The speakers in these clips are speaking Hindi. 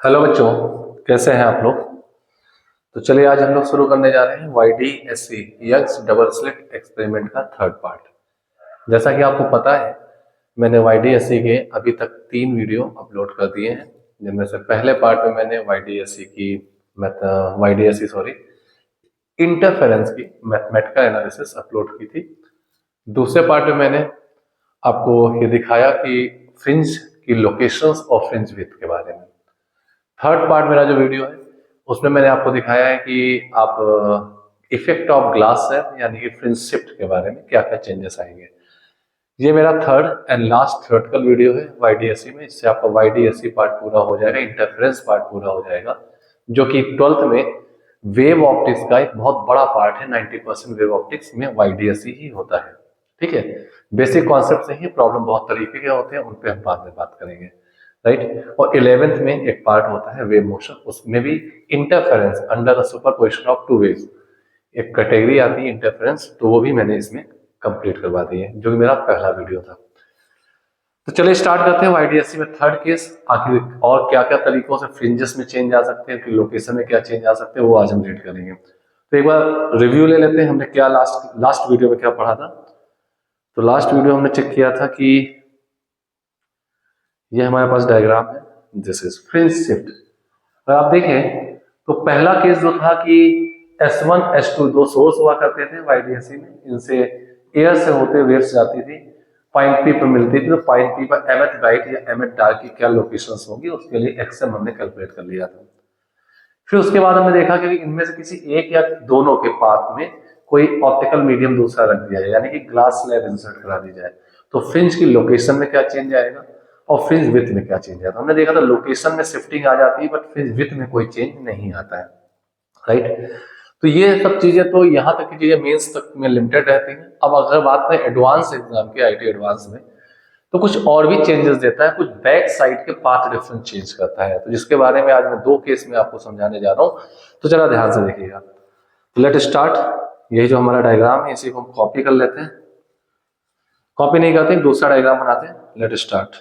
हेलो बच्चों, कैसे हैं आप लोग। तो चलिए आज हम लोग शुरू करने जा रहे हैं YDSC Young's double slit experiment का थर्ड पार्ट। जैसा कि आपको पता है, मैंने YDSC के अभी तक 3 वीडियो अपलोड कर दिए हैं, जिनमें से पहले पार्ट में मैंने YDSC सॉरी इंटरफेरेंस की मैथमेटिकल एनालिसिस अपलोड की थी। दूसरे पार्ट में मैंने आपको ये दिखाया कि फ्रिंज की लोकेशंस और फ्रिंज विड्थ के बारे में। थर्ड पार्ट मेरा जो वीडियो है उसमें मैंने आपको दिखाया है कि आप इफेक्ट ऑफ ग्लास सेट यानी कि फ्रिंज शिफ्ट के बारे में क्या क्या चेंजेस आएंगे। ये मेरा third and last theoretical video है YDSC में। इससे आपका YDSC पार्ट पूरा हो जाएगा, इंटरफेरेंस पार्ट पूरा हो जाएगा, जो कि 12th में वेव ऑप्टिक्स का एक बहुत बड़ा पार्ट है। 90% वेव ऑप्टिक्स में YDSC ही होता है। ठीक है, बेसिक कॉन्सेप्ट से ही प्रॉब्लम बहुत तरीके के होते हैं, उन पे हम बाद में बात करेंगे, राइट। और 11th में एक पार्ट होता है वेव मोशन, उसमें भी interference under the superposition of two waves एक कैटेगरी आती है इंटरफेरेंस, तो वो भी मैंने इसमें कंप्लीट करवा दी है, जो कि मेरा पहला वीडियो था। तो चलिए स्टार्ट करते हैं YDSC में थर्ड केस। आखिर और क्या क्या तरीकों से फ्रिंजेस में चेंज आ सकते हैं, फिर लोकेशन में क्या चेंज आ सकते हैं, वो आज हम रीड करेंगे। तो एक बार रिव्यू ले लेते हैं, हमने क्या लास्ट वीडियो में क्या पढ़ा था। तो लास्ट वीडियो हमने चेक किया था कि ये हमारे पास डायग्राम है, दिस इज फ्रिंज शिफ्ट। अगर आप देखें तो पहला केस जो था कि S1 S2 दो सोर्स हुआ करते थे YDSC में, इनसे एयर से होते वेव्स जाती थी, पॉइंट P पर मिलती थी। तो पॉइंट P पर एमएथ ब्राइट या एमएथ डार्क की क्या लोकेशंस होंगी, उसके लिए XM हमने कैलकुलेट कर लिया था। फिर उसके बाद हमने देखा कि इनमें से किसी एक या दोनों के पाथ में कोई ऑप्टिकल मीडियम दूसरा रख दिया जाए, यानी कि ग्लास स्लैब इंसर्ट करा दी जाए, तो फ्रिंज की लोकेशन में क्या चेंज आएगा और फ्रिंज विड्थ में क्या चेंज आएगा। हमने देखा था लोकेशन में शिफ्टिंग आ जाती है, बट फ्रिंज विड्थ में कोई चेंज नहीं आता है, राइट। तो ये सब चीजें तो यहाँ तक की चीजें मेंस तक में लिमिटेड रहती हैं। अब अगर बात करें एडवांस एग्जाम के IT एडवांस में, तो कुछ और भी चेंजेस देता है, कुछ बैक साइड के पाथ डिफरेंस चेंज करता है, तो जिसके बारे में आज मैं 2 केस में आपको समझाने जा रहा हूँ। तो जरा ध्यान से देखिएगा। तो लेट स्टार्ट। यही जो हमारा डायग्राम है इसी को हम कॉपी कर लेते हैं। कॉपी नहीं करते, दूसरा डायग्राम बनाते हैं। Let start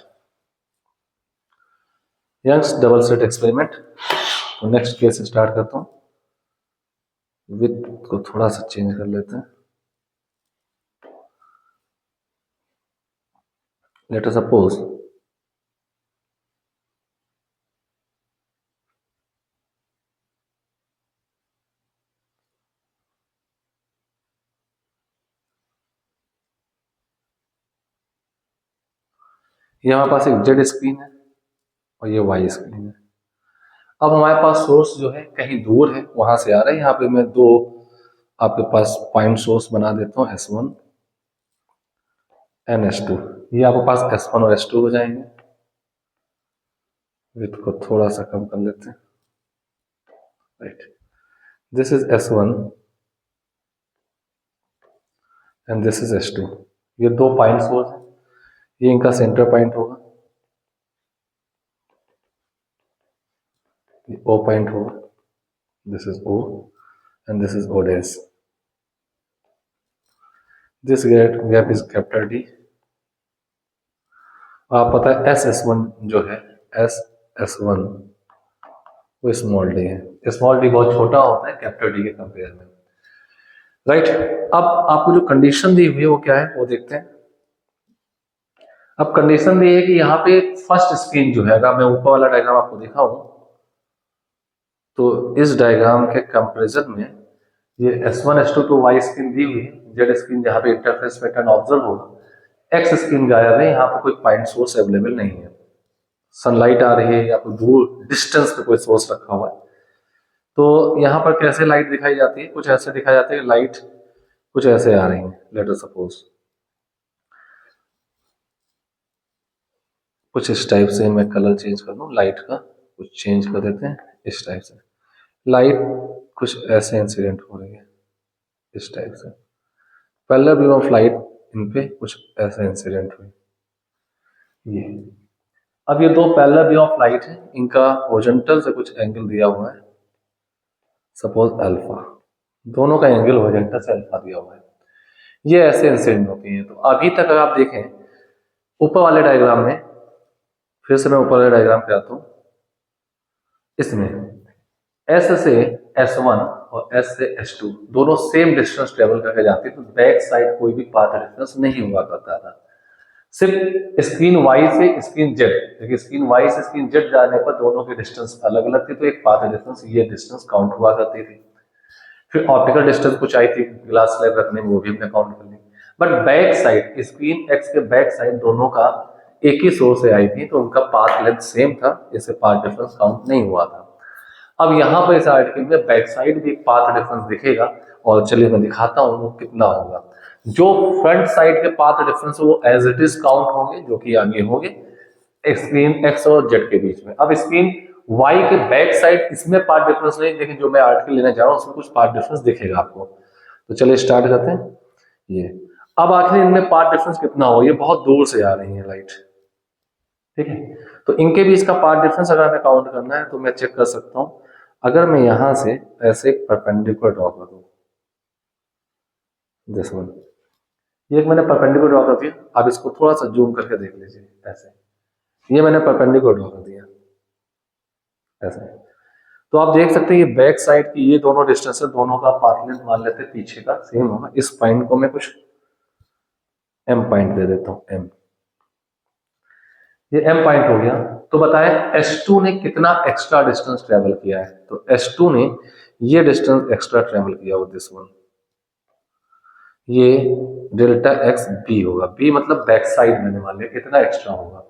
Young's double slit experiment. तो नेक्स्ट केस स्टार्ट करता हूँ। विड्थ को थोड़ा सा चेंज कर लेते हैं। लेट अस सपोज ये हमारे पास एक Z स्क्रीन है और ये Y स्क्रीन है। अब हमारे पास सोर्स जो है कहीं दूर है, वहां से आ रहा है। यहाँ पे मैं 2 आपके पास पॉइंट सोर्स बना देता हूँ, S1 एंड S2। ये आपके पास S1 और S2 हो जाएंगे। विड्थ को थोड़ा सा कम कर लेते हैं, right. This is S1 and this is S2। ये 2 पॉइंट सोर्स है, ये इनका सेंटर पॉइंट होगा, ये O पॉइंट होगा, this is O and this is O dash. This gap is capital D। आप पता है SS1 जो है SS1 वो स्मॉल डी है। स्मॉल डी बहुत छोटा होता है कैपिटल डी के कंपेयर में, राइट। अब आपको जो कंडीशन दी हुई है वो क्या है वो देखते हैं। अब कंडीशन दी है कि यहाँ पे फर्स्ट स्क्रीन जो है, अगर मैं ऊपर वाला डायग्राम आपको दिखाऊं तो इस डायग्राम के कंपैरिजन में ये S1 S2 तो Y स्क्रीन दी हुई है, Z स्क्रीन जहाँ पे इंटरफेस पैटर्न ऑब्जर्व होगा, X स्क्रीन गायब है, यहाँ पे कोई पॉइंट सोर्स अवेलेबल नहीं है। सनलाइट आ रही है या कोई दूर डिस्टेंस पे कोई सोर्स रखा हुआ है। तो यहाँ पर कैसे लाइट दिखाई जाती है, कुछ ऐसे दिखाई जाती है। लाइट कुछ ऐसे आ रही है। लेट अस सपोज कुछ इस टाइप से मैं कलर चेंज कर दूं, लाइट का कुछ चेंज कर देते हैं इस टाइप से। लाइट कुछ ऐसे इंसिडेंट हो रही है इस टाइप से। Parallel beam of light in पे कुछ ऐसे इंसिडेंट हुए ये। अब ये 2 पैरेलल बीम ऑफ लाइट है, इनका हॉरिजॉन्टल से कुछ एंगल दिया हुआ है, सपोज अल्फा। दोनों का एंगल हॉरिजॉन्टल से अल्फा दिया हुआ है। ये ऐसे इंसिडेंट होती है। तो अभी तक अगर आप देखें ऊपर वाले डायग्राम में, फिर से मैं ऊपर वाले डायग्राम पे आता हूँ, इसमें S से S1 और S से S2 दोनों सेम डिस्टेंस ट्रेवल करके जाती है, तो बैक साइड कोई भी पाथ डिफरेंस नहीं हुआ करता था। सिर्फ स्क्रीन Y से स्क्रीन Z, देखिए स्क्रीन Y से स्क्रीन Z जाने पर दोनों की डिस्टेंस अलग अलग थी, तो एक पाथ डिफरेंस ये डिस्टेंस काउंट हुआ करती थी। फिर ऑप्टिकल डिस्टेंस कुछ आई थी ग्लास स्लैब रखने में, वो भी हमने काउंट कर ली। But back side screen X के बैक साइड दोनों का एक ही सोर्स से आई थी, तो उनका पाथ लेंथ सेम था, इससे पाथ डिफरेंस काउंट नहीं हुआ था। अब यहाँ पर इस आर्टिकल में बैक साइड भी एक पाथ डिफरेंस दिखेगा, और चलिए मैं दिखाता हूँ वो कितना होगा। जो फ्रंट साइड के पाथ डिफरेंस वो एज इट इज काउंट होंगे, जो कि आगे होंगे स्क्रीन एक्स और जेड के बीच में। अब स्क्रीन वाई के बैक साइड इसमें पार्ट डिफरेंस नहीं, लेकिन जो मैं आर्टिकल लेने जा रहा हूँ उसमें कुछ पार्ट डिफरेंस दिखेगा आपको। तो चलिए स्टार्ट करते हैं। ये अब आखिर इनमें पार्ट डिफरेंस कितना हो, ये बहुत दूर से आ रही है लाइट, ठीक है। तो इनके बीच का पार्ट डिफरेंस अगर हमें काउंट करना है तो मैं चेक कर सकता हूँ। अगर मैं यहां से ऐसे एक परपेंडिकुलर ड्रॉ कर दूं, दिस वन, ये एक मैंने परपेंडिकुलर ड्रॉ कर दिया। आप इसको थोड़ा सा जूम करके देख लीजिए, ऐसे ये मैंने परपेंडिकुलर ड्रॉ कर दिया ऐसे। तो आप देख सकते हैं ये बैक साइड की ये दोनों डिस्टेंस है, दोनों का पाथ लेंथ मान लेते हैं पीछे का सेम होगा। इस पॉइंट को मैं कुछ एम पॉइंट दे देता हूं, एम, ये एम पॉइंट हो गया। तो बताएं S2 ने कितना एक्स्ट्रा डिस्टेंस ट्रेवल किया है, तो S2 ने ये डिस्टेंस एक्स्ट्रा ट्रेवल किया वो दिस वन, ये डेल्टा एक्स बी होगा। बी मतलब बैक साइड मैंने मान लिया, कितना एक्स्ट्रा होगा,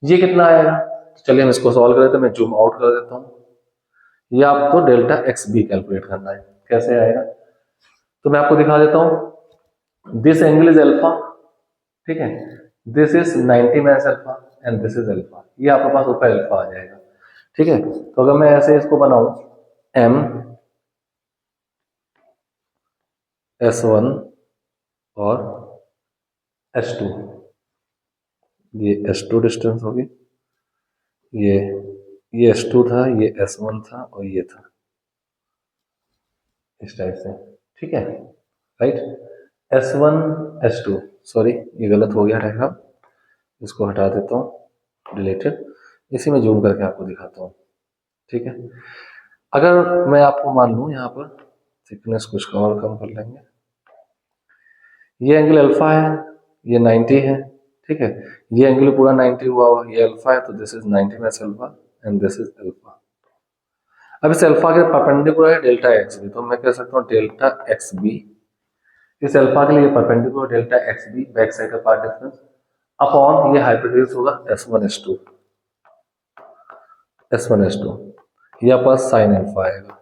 ये कितना आएगा। तो चलिए हम इसको सॉल्व करें, तो मैं जूम आउट कर देता हूँ। ये आपको डेल्टा एक्स बी कैलकुलेट करना है, कैसे आएगा तो मैं आपको दिखा देता हूँ। दिस एंगल इज अल्फा, ठीक है, this is 90 minus alpha and this is alpha, ये आपके पास ऊपर अल्फा आ जाएगा, ठीक है। तो अगर मैं ऐसे इसको बनाऊं एम S1 और S2, ये S2 डिस्टेंस होगी, ये S2 था, ये S1 था और ये था, इस टाइप से, ठीक है, राइट। S1 S2, सॉरी ये गलत हो गया डायग्राम, इसको हटा देता हूँ, डिलीटेड। इसी में जूम करके आपको दिखाता हूँ, ठीक है। अगर मैं आपको मान लूँ यहाँ पर थिकनेस कुछ और कम कर लेंगे, ये एंगल अल्फा है, ये 90 है, ठीक है, ये एंगल पूरा 90 हुआ हुआ, ये अल्फा है, तो this is 90 minus alpha and this is alpha. अब इस अल्फा के परपेंडिकुलर है डेल्टा एक्स बी, तो मैं कह सकता हूँ डेल्टा एक्स बी, इस अल्फा के लिए perpendicular delta x b back side का पार्ट डिफरेंस अपॉन ये हाइपोटेन्यूज होगा S1 S2, S1 S2, या पर साइन अल्फा आएगा,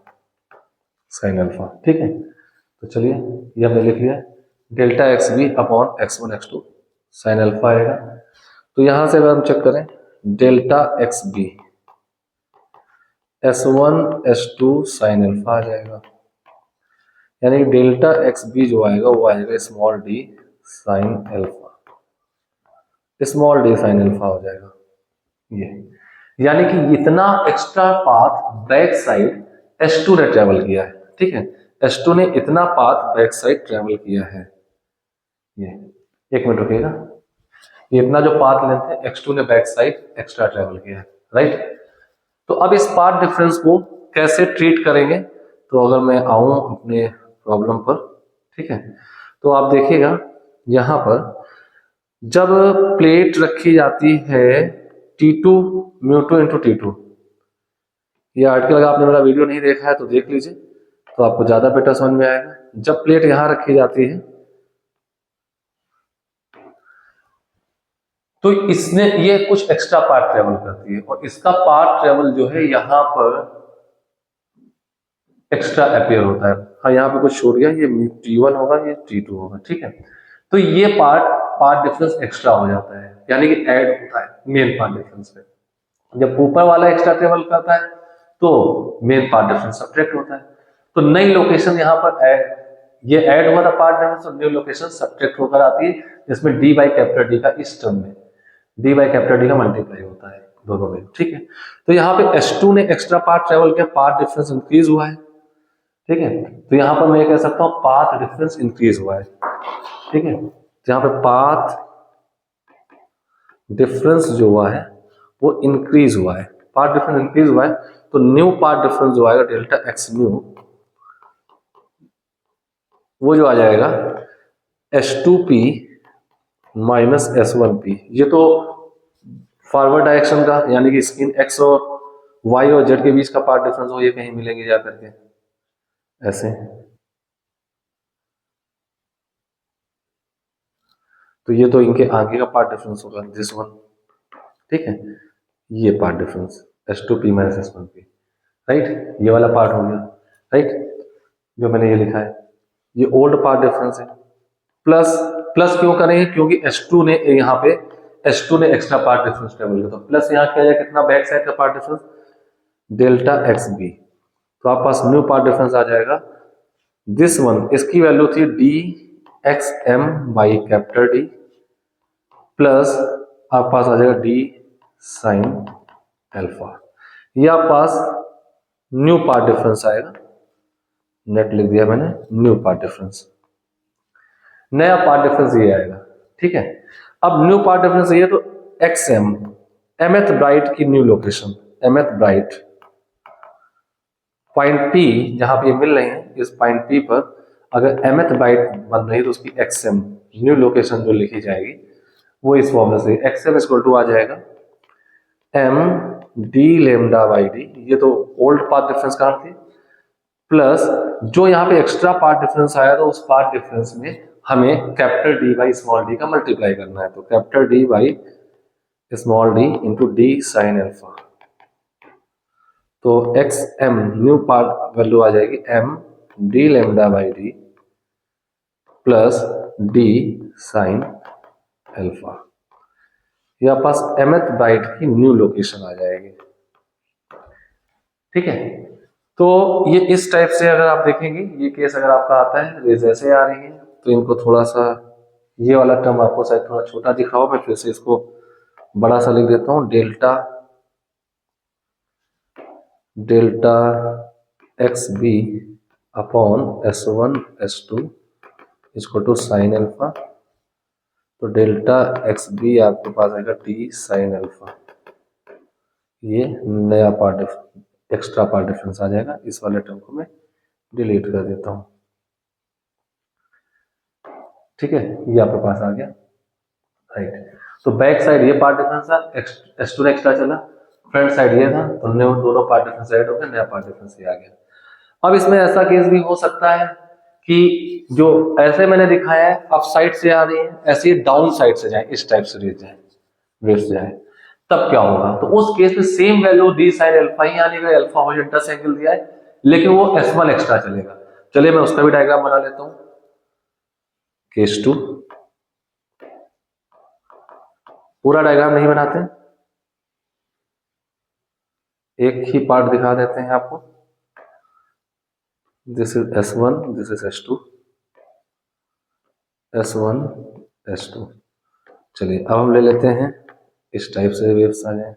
साइन अल्फा, ठीक है। तो चलिए ये हमने लिख लिया, delta x B upon x1 x2 sine alpha आएगा। तो यहां से अगर हम चेक करें delta x b S1 S2 sine alpha आ जाएगा, यानी कि डेल्टा एक्स बी जो आएगा वो आएगा small D sine alpha, small D sine alpha हो जाएगा ये, यानी कि इतना extra path back side S2 ने ट्रेवल किया है, ठीक है, S2 ने इतना पाथ बैक साइड ट्रेवल किया है। ये एक मिनट रुकिएगा, ये इतना जो पाथ लेंथ है X2 ने बैक साइड एक्स्ट्रा ट्रेवल किया है, राइट। तो अब इस पाथ डिफरेंस को कैसे ट्रीट करेंगे, तो अगर मैं आऊं अपने प्रॉब्लम पर, ठीक है, तो आप देखिएगा यहां पर जब प्लेट रखी जाती है T2 μ2 इंटू T2, ये आर्टिकल अगर आपने मेरा वीडियो नहीं देखा है तो देख लीजिए, तो आपको ज्यादा बेटर समझ में आएगा। जब प्लेट यहां रखी जाती है तो इसने ये कुछ एक्स्ट्रा पार्ट ट्रेवल करती है, और इसका पार्ट ट्रेवल जो है यहां पर एक्स्ट्रा अपीयर होता है। हाँ यहाँ पे कुछ छूट गया, ये T1 होगा, ये T2 होगा, ठीक है। तो ये पार्ट डिफरेंस एक्स्ट्रा हो जाता है, यानी कि ऐड होता है मेन पार्ट डिफरेंस में। जब ऊपर वाला एक्स्ट्रा ट्रेवल करता है तो मेन पार्ट डिफरेंस सब्ट्रैक्ट होता है। तो नई लोकेशन यहाँ पर ये ऐड हुआ था पार्ट डिफरेंस, और न्यू लोकेशन सब्ट्रैक्ट होकर आती है, जिसमें डी बाई कैपिटल डी का इस टर्म में डी बाई कैपिटल डी का मल्टीप्लाई होता है दोनों में, ठीक है। तो यहाँ पे S2 ने एक्स्ट्रा पार्ट ट्रेवल किया, पार्ट डिफरेंस इंक्रीज हुआ है, ठीक है। तो यहां पर मैं ये कह सकता हूं पाथ डिफरेंस इंक्रीज हुआ है, ठीक है। तो यहां पे पाथ डिफरेंस जो हुआ है वो इंक्रीज हुआ है, पाथ डिफरेंस इंक्रीज हुआ है। तो न्यू पार्ट डिफरेंस जो आएगा डेल्टा एक्स न्यू, वो जो आ जाएगा H2P माइनस S1P। ये तो फॉरवर्ड डायरेक्शन का, यानी कि स्किन एक्स और वाई और जेड के बीच का पार्ट डिफरेंस हो, ये कहीं मिलेंगे जा करके ऐसे। तो ये तो इनके आगे का पार्ट डिफरेंस होगा, दिस वन, ठीक है, ये path difference H2P minus S1P, right, ये वाला पार्ट हो गया, राइट, जो मैंने ये लिखा है, ये ओल्ड पार्ट डिफरेंस है। प्लस प्लस क्यों करेंगे, क्योंकि H2 ने यहाँ पे H2 ने एक्स्ट्रा पार्ट डिफरेंस टेबल किया, तो प्लस यहाँ किया जाए कितना, बैक साइड का part difference delta x B, तो आप पास न्यू पार्ट डिफरेंस आ जाएगा दिस वन, इसकी वैल्यू थी D X M by capital D, plus आप पास आ जाएगा डी साइन अल्फा, ये आप पास न्यू पार्ट डिफरेंस आएगा, नेट लिख दिया मैंने, न्यू पार्ट डिफरेंस, नया पार्ट डिफरेंस ये आएगा, ठीक है। अब न्यू पार्ट डिफरेंस ये, तो एक्स एम, एमएथ ब्राइट की new location, mth bright point P जहां पे ये मिल रहे हैं, इस पॉइंट पी पर अगर एमएथ ब्राइट बन रही है तो उसकी एक्सएम न्यू लोकेशन जो लिखी जाएगी वो इस फॉर्मूले से, एक्सएम इक्वल टू आ जाएगा M D lambda by D, ये तो ओल्ड पार्ट डिफरेंस कहाँ थी, प्लस जो यहाँ पे एक्स्ट्रा पार्ट डिफरेंस आया तो उस पार्ट डिफरेंस में हमें capital d by small d का मल्टीप्लाई करना है, तो capital d by small d into d sine alpha, तो x m new part value आ जाएगी m D lambda by D plus D sine alpha, या पास एमएथ ब्राइट की न्यू लोकेशन आ जाएगी, ठीक है। तो ये इस टाइप से अगर आप देखेंगे, ये केस अगर आपका आता है रेज ऐसे आ रही है, तो इनको थोड़ा सा, ये वाला टर्म आपको शायद थोड़ा छोटा दिख रहा हो, मैं फिर से इसको बड़ा सा लिख देता हूँ, delta delta x B upon S1 S2 equal to sine alpha, तो डेल्टा एक्स बी आपके पास आएगा टी साइन अल्फा, ये नया पार्ट एक्स्ट्रा पार्ट डिफरेंस आ जाएगा, इस वाले टर्म को मैं डिलीट कर देता हूँ, ठीक है, ये आपके पास आ गया, राइट। तो बैक साइड ये पार्ट डिफरेंस था, S2 एक्स्ट्रा चला, फ्रंट साइड ये था, तो दोनों पार्ट डिफरेंस ऐड हो गए, नया पार्ट डिफरेंस ये आ गया। अब इसमें ऐसा केस भी हो सकता है कि जो ऐसे मैंने दिखाया है अप साइड से आ रही है, ऐसे ही डाउन साइड से जाए, इस टाइप से रेज जाए, वेव से जाए, तब क्या होगा, तो उस केस में same value d sine alpha ही आने का, अल्फा हॉरिजॉन्टल एंगल दिया है, लेकिन वो S1 एक्स्ट्रा चलेगा। चलिए मैं उसका भी डायग्राम बना लेता हूं, केस 2, पूरा डायग्राम नहीं बनाते, एक ही पार्ट दिखा देते हैं आपको, this is S1, this is S2, S1 S2, चलिए अब हम ले लेते हैं इस टाइप से वेव्स आ जाए,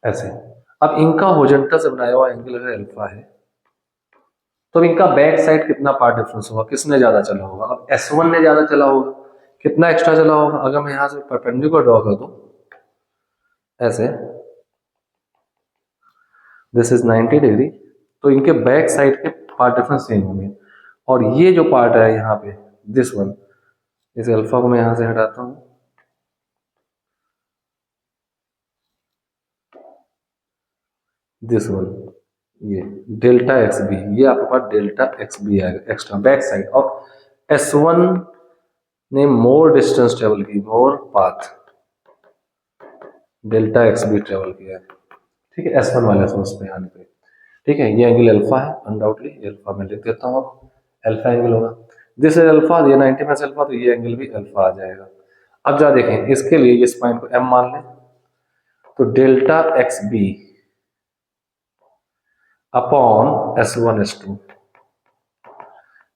ऐसे। अब इनका हॉरिजॉन्टल से बनाया हुआ एंगल अगर अल्फा है, तो इनका बैक साइड कितना पार्ट डिफरेंस होगा, किसने ज्यादा चला होगा, अब S1 ने ज्यादा चला होगा, कितना एक्स्ट्रा चला होगा, अगर मैं यहां से परपेंडिकुलर ड्रॉ कर दूं ऐसे, दिस इज 90 डिग्री, तो इनके बैक साइड के पार्ट डिफरेंस सेम होंगे, और ये जो पार्ट है यहाँ पे दिस वन, इस अल्फा को मैं यहां से हटाता हूं, दिस वन, ये डेल्टा एक्स बी, ये आपके पास डेल्टा एक्स बी आएगा एक्स्ट्रा बैक साइड, और S1 ने मोर डिस्टेंस ट्रेवल की, more path delta x b travel किया है, ठीक है, S1 वाले सोर्स पे आने पे, ठीक है, ये एंगल अल्फा है, अनडाउटली अल्फा में लिख देता हूँ, अल्फा एंगल होगा, दिस इज अल्फा, ये 90 में से अल्फा, तो ये एंगल भी अल्फा आ जाएगा। अब जा देखें, इसके लिए इस पॉइंट को M मान लें, तो delta x B upon S1 S2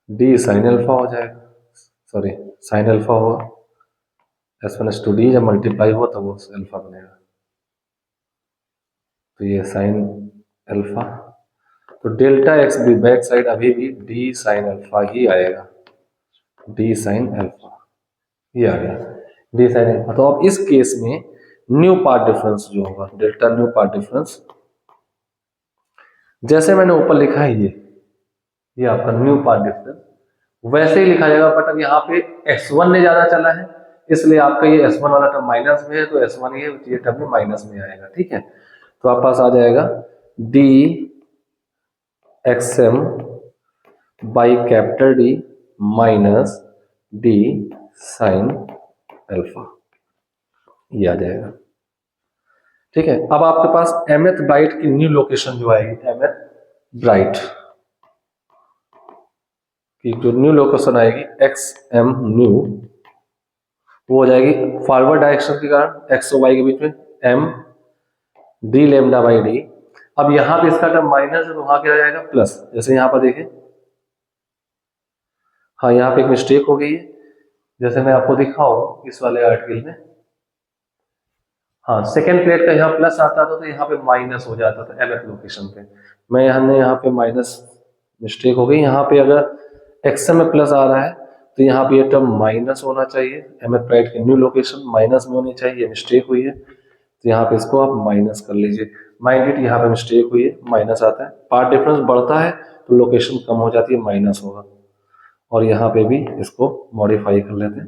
D sine alpha हो जाएगा, सॉरी साइन अल्फा होगा, S1 S2 डी जब मल्टीप्लाई हुआ तब वो अल्फा बनेगा, तो ये साइन अल्फा तो डेल्टा एक्स भी बैक साइड अभी भी डी साइन अल्फा ही आएगा, डी साइन अल्फा ये आ गया, डी साइन अल्फा। तो अब इस केस में न्यू पार्ट डिफरेंस जो होगा, डेल्टा न्यू पार्ट डिफरेंस, जैसे मैंने ऊपर लिखा है ये आपका न्यू पार्ट डिफरेंस वैसे ही लिखा जाएगा, बट अब यहाँ पे x1 ने ज्यादा चला है, इसलिए आपका ये s1 वाला टर्म माइनस में है, तो s1 ये टर्म भी माइनस में आएगा। ठीक है, तो आप पास आ जाएगा D XM by capital D minus D sine alpha, ये आ जाएगा। ठीक है, अब आपके पास एमएथ ब्राइट की न्यू लोकेशन जो आएगी, एमएथ ब्राइट की जो न्यू लोकेशन आएगी एक्स एम न्यू, वो हो जाएगी फॉरवर्ड डायरेक्शन के कारण एक्स और वाई के बीच में M D lambda by D. अब यहां पे इसका टर्म माइनस है तो वहां क्या आ जाएगा प्लस, जैसे यहां पर देखें, हाँ यहाँ पे एक मिस्टेक हो गई है, जैसे मैं आपको दिखाऊं इस वाले आर्टिकल में, हाँ सेकेंड प्लेट का यहाँ प्लस आता था तो यहाँ पे माइनस हो जाता था एमएथ लोकेशन पे, मैं यहाँ पे माइनस मिस्टेक हो गई, यहाँ पे अगर एक्सएम में प्लस आ रहा है तो यहाँ पे ये टर्म माइनस होना चाहिए, एमएथ प्राइट की न्यू लोकेशन माइनस में होनी चाहिए, मिस्टेक हुई है, तो यहाँ पे इसको आप माइनस कर लीजिए, माइंड इट यहाँ पे मिस्टेक हुई है, माइनस आता है, पार्ट डिफरेंस बढ़ता है तो लोकेशन कम हो जाती है, माइनस होगा, और यहाँ पे भी इसको मॉडिफाई कर लेते हैं,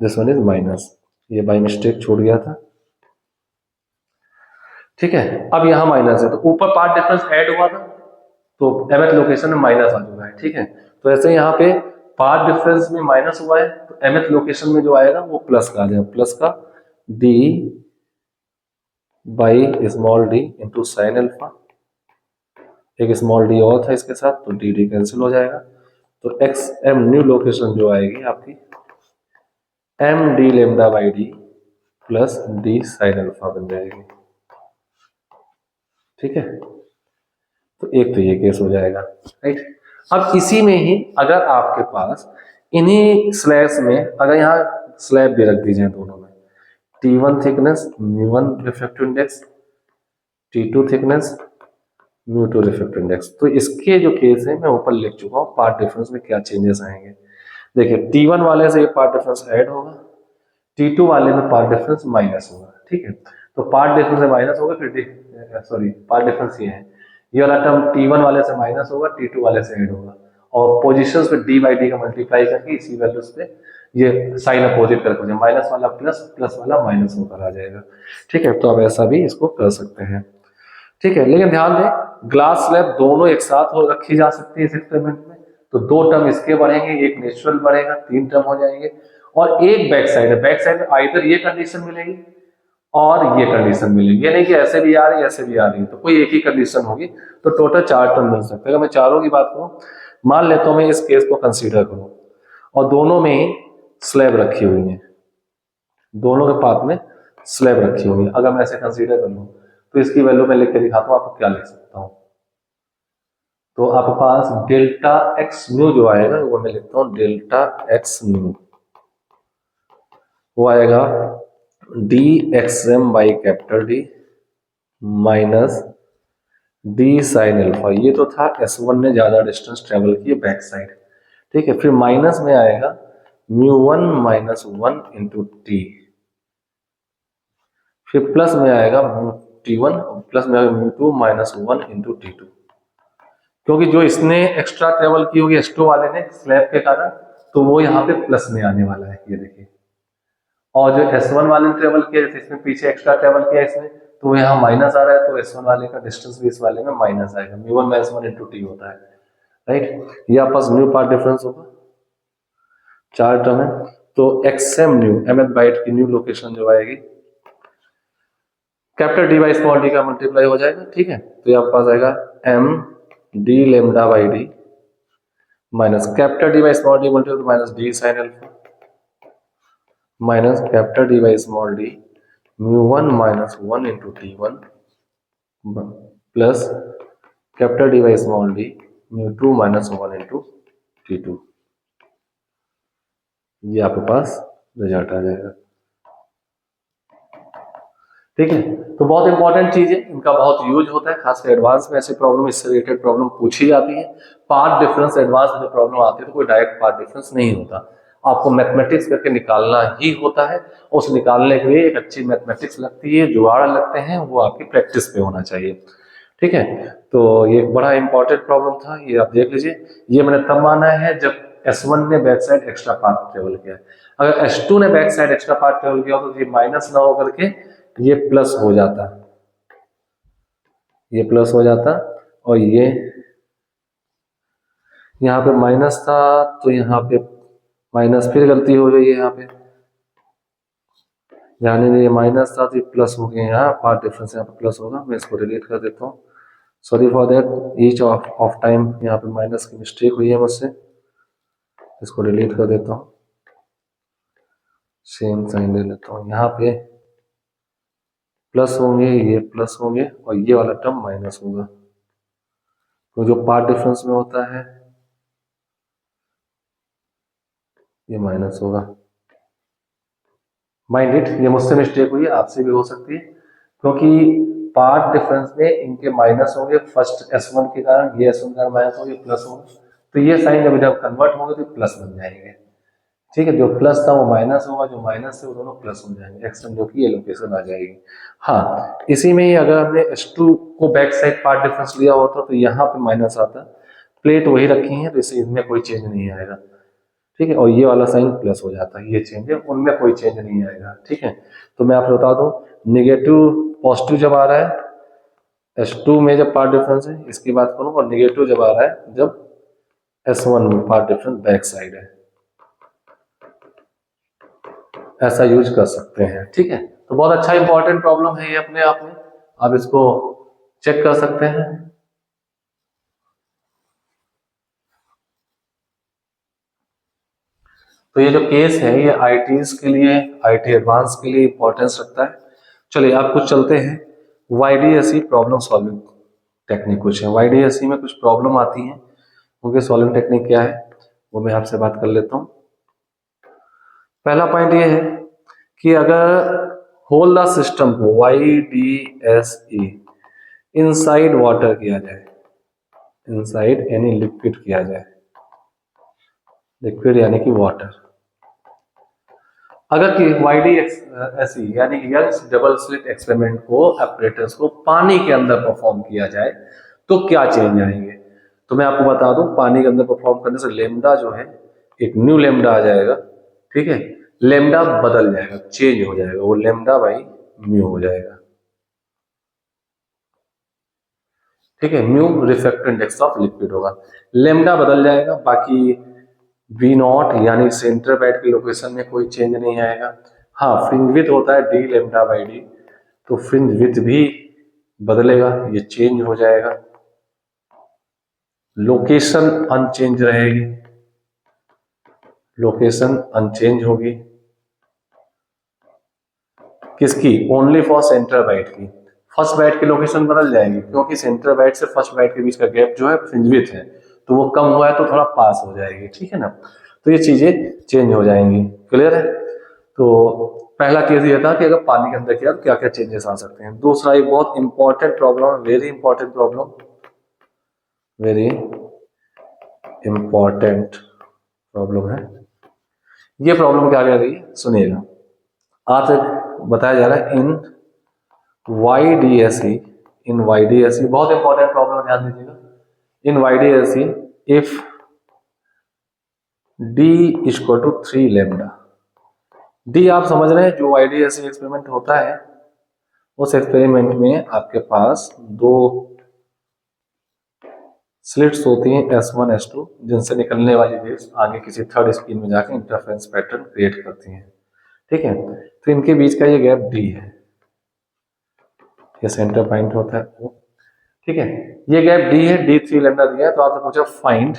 दिस वन इज माइनस, ये बाई मिस्टेक छूट गया था। ठीक है, अब यहाँ माइनस है तो ऊपर पार्ट डिफरेंस ऐड हुआ था तो एमएथ लोकेशन में माइनस आ चुका है। ठीक है, तो ऐसे यहाँ पे पार्ट डिफरेंस में माइनस हुआ है तो एमएथ लोकेशन में जो आएगा वो प्लस का आ जाएगा, प्लस का D by small d into sine alpha, एक स्मॉल डी और था इसके साथ तो डी डी कैंसिल हो जाएगा, तो एक्स एम न्यू लोकेशन जो आएगी आपकी M D lambda by D plus D sine alpha बन जाएगी। ठीक है, तो एक तो ये केस हो जाएगा, राइट। अब इसी में ही अगर आपके पास इन्हीं स्लैब्स में अगर यहाँ स्लैब भी रख दी जाए दोनों में, T1 thickness μ1 refractive index, T2 thickness μ2 refractive index, तो इसके जो केस है मैं ऊपर लिख चुका हूँ पार्ट डिफरेंस में क्या चेंजेस आएंगे। देखिए T1 वाले से ये पार्ट डिफरेंस ऐड होगा, T2 वाले में पार्ट डिफरेंस माइनस होगा। ठीक है, तो पार्ट डिफरेंस में माइनस होगा, फिर सॉरी पार्ट डिफरेंस ये है, ये वाला टर्म T1 वाले से माइनस होगा, T2 वाले से ऐड होगा, और पोजीशंस पे डी बाई डी का मल्टीप्लाई करके इसी वैल्यूज पे ये साइन अपोजिट करके माइनस वाला प्लस, प्लस वाला माइनस होकर आ जाएगा। ठीक है, तो आप ऐसा भी इसको कर सकते हैं। ठीक है, लेकिन ध्यान दें ग्लास स्लैब दोनों एक साथ हो रखी जा सकती है इस एक्सपेरिमेंट में, तो दो टर्म इसके बढ़ेंगे, एक नेचुरल बढ़ेगा, तीन टर्म हो जाएंगे, और एक बैक साइड है, बैक साइड में आइदर ये कंडीशन मिलेगी और ये कंडीशन मिलेगी, ये नहीं कि ऐसे भी आ रही है ऐसे भी आ रही है, तो कोई एक ही कंडीशन होगी, तो टोटल चार टर्म मिल सकते हैं। अगर मैं चारों की बात करूं, मान लेता हूं मैं इस केस को कंसीडर करूं और दोनों में ही स्लैब रखी हुई है, दोनों के पाथ में स्लैब रखी हुई है, अगर मैं ऐसे कंसीडर कर लूं तो इसकी वैल्यू मैं लिख के दिखाता हूं आपको, क्या लिख सकता हूं, तो आपके पास डेल्टा एक्स न्यू जो आएगा वो मैं लिखता हूं डेल्टा एक्स न्यू, वो आएगा D X M by capital D minus D sine alpha, ये तो था S1 ने ज्यादा डिस्टेंस ट्रेवल किए बैक साइड। ठीक है, फिर माइनस में आएगा μ1 माइनस 1 इंटू टी, फिर प्लस में आएगा T1 प्लस में आएगा μ2 माइनस 1 इंटू T2, क्योंकि जो इसने एक्स्ट्रा ट्रेवल की होगी S2 वाले ने स्लैब के कारण, तो वो यहाँ पे प्लस में आने वाला है, ये देखिए, और जो S1 वाले ने ट्रेवल किया इसमें पीछे एक्स्ट्रा ट्रेवल किया इसमें, तो यहाँ माइनस आ रहा है, तो S1 वाले का डिस्टेंस भी इस वाले में माइनस आएगा, μ1 माइनस 1 इंटू टी होता है, राइट। ये आपके पास न्यू पार्ट डिफरेंस होगा, चार टर्म है, तो एक्सएम न्यू एमएथ बाइट की न्यू लोकेशन जो आएगी capital d by small d का मल्टीप्लाई हो जाएगा। ठीक है, तो ये आपके पास आएगा m D lambda by d minus capital d by small d multiply minus D sine alpha minus capital d by small d μ1 minus 1 into T1 plus capital d by small d μ2 minus 1 into T2, ये आपके पास रिजल्ट आ जाएगा। ठीक है। तो बहुत इंपॉर्टेंट चीज है, इनका बहुत यूज होता है, खासकर एडवांस में ऐसी प्रॉब्लम, इससे रिलेटेड प्रॉब्लम पूछी जाती है। पार्ट डिफरेंस एडवांस में जो प्रॉब्लम आती है तो कोई डायरेक्ट पार्ट डिफरेंस नहीं होता, आपको मैथमेटिक्स करके निकालना ही होता है। उस निकालने के लिए एक अच्छी मैथमेटिक्स लगती है, जुगाड़ लगते हैं, वो आपकी प्रैक्टिस पे होना चाहिए। ठीक है। तो ये एक बड़ा इंपॉर्टेंट प्रॉब्लम था, ये आप देख लीजिए। ये मैंने तब माना है जब S1 ने back side extra part travel किया है। अगर S2 ने back side extra part travel किया तो ये माइनस ना होकर के ये प्लस हो जाता, ये प्लस हो जाता, और ये यहाँ पे माइनस था तो यहाँ पे माइनस, फिर गलती हो गई है यहाँ पे, यानी ये माइनस था तो ये प्लस हो गया, यहाँ पार्ट डिफरेंस यहाँ पे प्लस होगा। मैं इसको डिलीट कर देता हूँ, sorry for that, each of time यहाँ पे माइनस की मिस्टेक हुई है मुझसे, इसको डिलीट कर देता हूँ, सेम साइन ले लेता हूँ। यहाँ पे प्लस होंगे, ये प्लस होंगे, और ये वाला टर्म माइनस होगा, तो जो पार्ट डिफरेंस में होता है ये माइनस होगा। माइंड इट, ये मुझसे मिस्टेक हुई है, आपसे भी हो सकती है, क्योंकि पार्ट डिफरेंस में इनके माइनस होंगे, फर्स्ट S1 के कारण, ये S1 के कारण माइनस होंगे, प्लस होंगे, तो ये साइन जब कन्वर्ट होंगे तो प्लस बन जाएंगे। ठीक है, जो प्लस था वो माइनस होगा, जो माइनस है वो दोनों प्लस हो जाएंगे, एक्शन जो की ये लोकेशन आ जाएगी। हाँ, इसी में ही अगर हमने S2 को बैक साइड पार्ट डिफरेंस लिया होता तो यहाँ पे माइनस आता, प्लेट वही रखी है तो इससे इनमें कोई चेंज नहीं आएगा। ठीक है, और ये वाला साइन प्लस हो जाता है, ये चेंज है, उनमें कोई चेंज नहीं आएगा। ठीक है, तो मैं आपको बता दूं, निगेटिव पॉजिटिव जब आ रहा है S2 में जब पार्ट डिफरेंस है, इसकी बात करूं, और निगेटिव जब आ रहा है जब S1 में पार्ट डिफरेंस बैक साइड है, ऐसा यूज कर सकते हैं। ठीक है, तो बहुत अच्छा इंपॉर्टेंट प्रॉब्लम है ये अपने आप में, आप इसको चेक कर सकते हैं। तो ये जो केस है ये ITs के लिए, IT एडवांस के लिए इंपॉर्टेंस रखता है। चलिए आप कुछ चलते हैं YDSE प्रॉब्लम सॉल्विंग टेक्निक, कुछ है YDSE में कुछ प्रॉब्लम आती है, उनके सॉल्विंग टेक्निक क्या है वो मैं आपसे बात कर लेता हूँ। पहला पॉइंट ये है कि अगर होल द सिस्टम को YDSE इनसाइड वाटर किया जाए, इनसाइड एनी लिक्विड किया जाए, लिक्विड यानी कि वाटर, अगर कि YDSE यानी कि डबल स्लिट एक्सपेरिमेंट को, ऑपरेटर्स को पानी के अंदर परफॉर्म किया जाए तो क्या चेंज आएंगे। तो मैं आपको बता दूं, पानी के अंदर परफॉर्म करने से लेमडा जो है एक न्यू लेमडा आ जाएगा। ठीक है, लेमडा बदल जाएगा, चेंज हो जाएगा, वो लेमडा बाई म्यू हो जाएगा। ठीक है, mu refractive index of liquid होगा, लेमडा बदल जाएगा, बाकी V0 यानी सेंटर बैट की लोकेशन में कोई चेंज नहीं आएगा। हाँ, फ्रिंज विथ होता है D लेमडा बाई डी, तो फ्रिंज विथ भी बदलेगा, ये चेंज हो जाएगा, लोकेशन अनचेंज रहेगी, लोकेशन अनचेंज होगी, किसकी, ओनली फॉर सेंटर बाइट की, फर्स्ट बाइट की लोकेशन बदल जाएगी, क्योंकि सेंटर बाइट से फर्स्ट बाइट के बीच का गैप जो है फ्रिंज विथ है, तो वो कम हुआ है तो थोड़ा पास हो जाएगी। ठीक है ना, तो ये चीजें चेंज हो जाएंगी। क्लियर है, तो पहला केस ये था कि अगर पानी के अंदर किया तो क्या क्या चेंजेस आ सकते हैं। दूसरा एक बहुत important problem, very important problem, very important problem है। ये प्रॉब्लम क्या कह रही है सुनिएगा, आपसे बताया जा रहा है इन YDSE, इन YDSE बहुत इंपॉर्टेंट प्रॉब्लम, ध्यान दीजिएगा, in YDSE if D equal to 3 lambda, D आप समझ रहे हैं, जो YDSE एक्सपेरिमेंट होता है उस एक्सपेरिमेंट में आपके पास दो स्लिट्स होती हैं S1 S2, जिनसे निकलने वाली वेव्स आगे किसी थर्ड स्क्रीन में जाकर इंटरफेरेंस पैटर्न क्रिएट करती हैं। ठीक है, तो इनके बीच का ये गैप D है, ये सेंटर पॉइंट होता है वो। ठीक है, ये गैप D है, D 3 लेमडा दिया है, तो आपसे पूछा find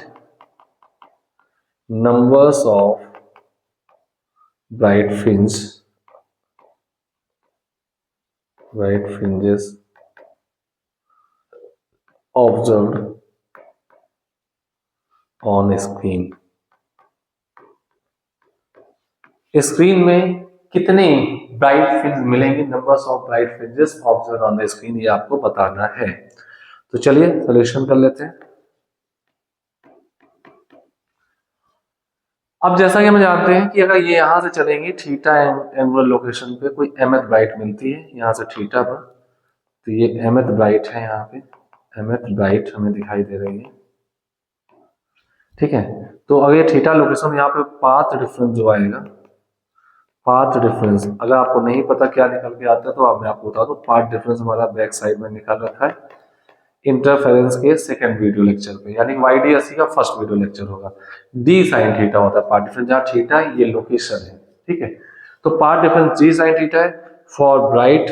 numbers of bright fringes observed on screen, screen में कितने ब्राइट फ्रिंज मिलेंगी, numbers of bright fringes observe on the screen, ये आपको बताना है। तो चलिए सॉल्यूशन कर लेते हैं। अब जैसा कि हम जानते हैं कि अगर ये यहां से चलेंगे थीटा एंगुलर लोकेशन पे कोई mth ब्राइट मिलती है यहाँ से थीटा पर, तो ये mth ब्राइट है, यहाँ पे mth ब्राइट हमें दिखाई दे रही है, ठीक है। तो अगर ये थीटा लोकेशन, यहाँ पे पाथ डिफरेंस जो आएगा, पाथ डिफरेंस अगर आपको नहीं पता क्या निकल के आता है तो मैं आपको बता दूं, पाथ डिफरेंस हमारा बैक साइड में निकाल रखा है इंटरफेरेंस के सेकंड वीडियो लेक्चर पे, यानी YDSC का फर्स्ट वीडियो लेक्चर होगा। डी साइन थीटा होता है पार्ट डिफरेंस, जहां थीटा ये लोकेशन है, ठीक है। तो path difference D sine theta है। फॉर ब्राइट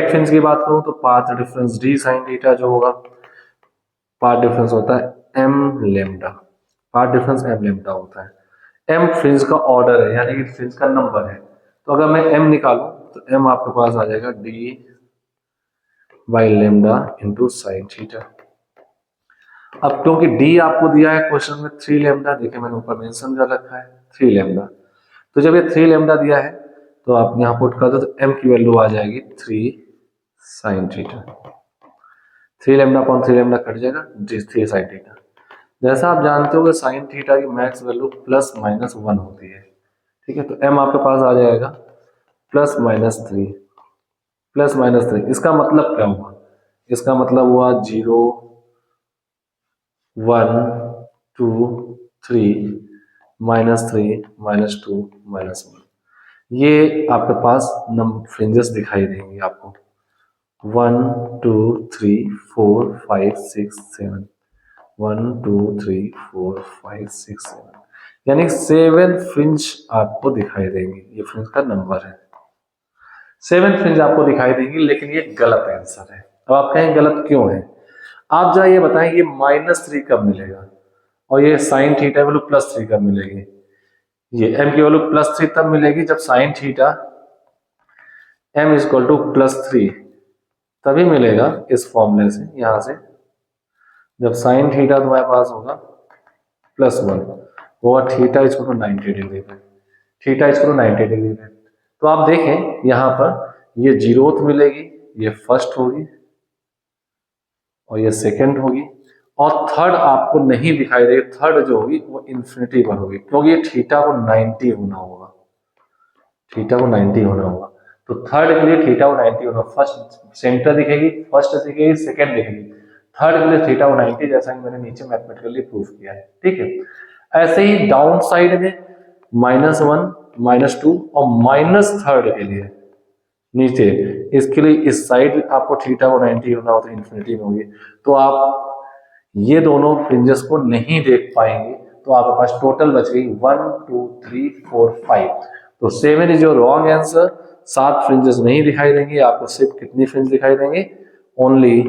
फ्रिंज की बात करूं तो path difference D sine theta जो होगा, पार्ट डिफरेंस होता है M lambda, path difference M lambda होता है। एम फ्रिंज का ऑर्डर है, यानी कि फ्रिंज का नंबर है। तो अगर मैं एम निकालूं तो एम आपके पास आ जाएगा D by lambda into sine theta. अब क्योंकि डी आपको दिया है क्वेश्चन में 3 लेमडा, देखिए मैंने ऊपर मेंशन कर रखा है 3 लेमडा, तो जब ये 3 लेमडा दिया है तो आप यहाँ पुट कर दो तो एम की वैल्यू आ जाएगी 3 sine theta. 3 lambda upon 3 lambda cut जाएगा, 3 साइन थीटा। जैसा आप जानते हो कि साइन थीटा की मैक्स वैल्यू प्लस माइनस 1 होती है, ठीक है। तो एम आपके पास आ जाएगा प्लस माइनस 3, प्लस माइनस 3। इसका मतलब क्या हुआ? इसका मतलब हुआ 0 1 2 3 -3 -2 -1। ये आपके पास नंबर फ्रिंजेस दिखाई देंगे आपको 1 2 3 4 5 6 7, 1 2 3 4 5 6 7, यानी 7 फ्रिंज आपको दिखाई देंगे। ये फ्रिंज का नंबर है, 7 फ्रिंज आपको दिखाई देंगी, लेकिन ये गलत आंसर है। अब आप कहें गलत क्यों है? आप जरा ये बताएं, ये -3 कब मिलेगा और ये साइन थीटा वैल्यू +3 कब मिलेगी? ये m की वैल्यू +3 तब मिलेगी जब sine theta m equal to +3, तभी मिलेगा इस फॉर्मूले से, यहां से जब साइन थीटा तुम्हारे पास होगा +1 होगा, थीटा इक्वल टू 90 डिग्री पे, थीटा इक्वल टू 90 डिग्री पे। तो आप देखें यहां पर ये 0th मिलेगी, ये फर्स्ट होगी और ये सेकंड होगी, और थर्ड आपको नहीं दिखाई देगी। थर्ड जो होगी वो इन्फिनिटी पर होगी, क्योंकि ये थीटा को 90 होना होगा, थीटा को 90 होना होगा। तो थर्ड के लिए थीटा को 90 होना, फर्स्ट सेंटर दिखेगी, फर्स्ट दिखेगी, सेकंड दिखेगी, थर्ड के लिए थीटा को 90, जैसा कि मैंने नीचे मैथमेटिकली प्रूफ किया है, ठीक है। ऐसे ही डाउन साइड में -1 -2 और -3 के लिए नीचे, इसके लिए इस साइड आपको थीटा को 90 होना हो तो इन्फिनिटी में होगी। तो आप ये दोनों फ्रिंजेस को नहीं देख पाएंगे, तो आपके पास टोटल बच गई 1 2 3 4 5। तो 7 is your wrong answer. 7 fringes नहीं दिखाई देंगे आपको, सिर्फ कितनी फ्रिंज दिखाई देंगे? ओनली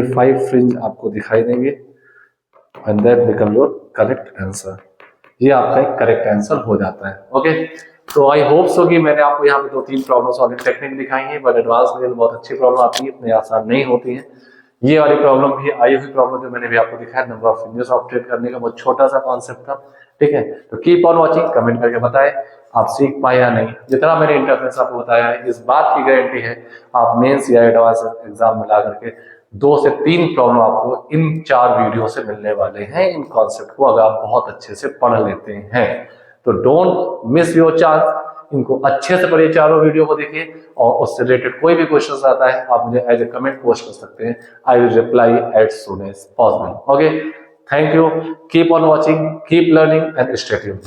5 फ्रिंज आपको दिखाई देंगे, and that become your correct answer. ये आपका एक करेक्ट आंसर हो जाता है। ओके, तो आई होप सो कि मैंने आपको यहाँ पे 2-3 प्रॉब्लम सॉल्विंग टेक्निक दिखाई है, बट एडवांस लेवल बहुत अच्छी प्रॉब्लम आती है, इतनी आसान नहीं होती है। ये वाली प्रॉब्लम भी आई हुई प्रॉब्लम जो मैंने भी आपको दिखाया, नंबर ऑफ फ्रिंजेस ऑप्टेट करने का बहुत छोटा सा कॉन्सेप्ट था, ठीक है। तो कीप ऑन वॉचिंग, कमेंट करके बताएं आप सीख पाए या नहीं। जितना मैंने इंटरफेरेंस आपको बताया है, इस बात की गारंटी है आप मेंस या एडवांस एग्जाम मिला करके 2 से 3 प्रॉब्लम आपको इन 4 वीडियो से मिलने वाले हैं, इन कॉन्सेप्ट को अगर आप बहुत अच्छे से पढ़ लेते हैं। तो डोंट मिस योर चांस, इनको अच्छे से पढ़िए, चारों वीडियो को देखिए, और उससे रिलेटेड कोई भी क्वेश्चन आता है आप मुझे एज ए कमेंट पोस्ट कर सकते हैं। I will reply as soon as possible. Okay, thank you, keep on watching, keep learning and stay tuned.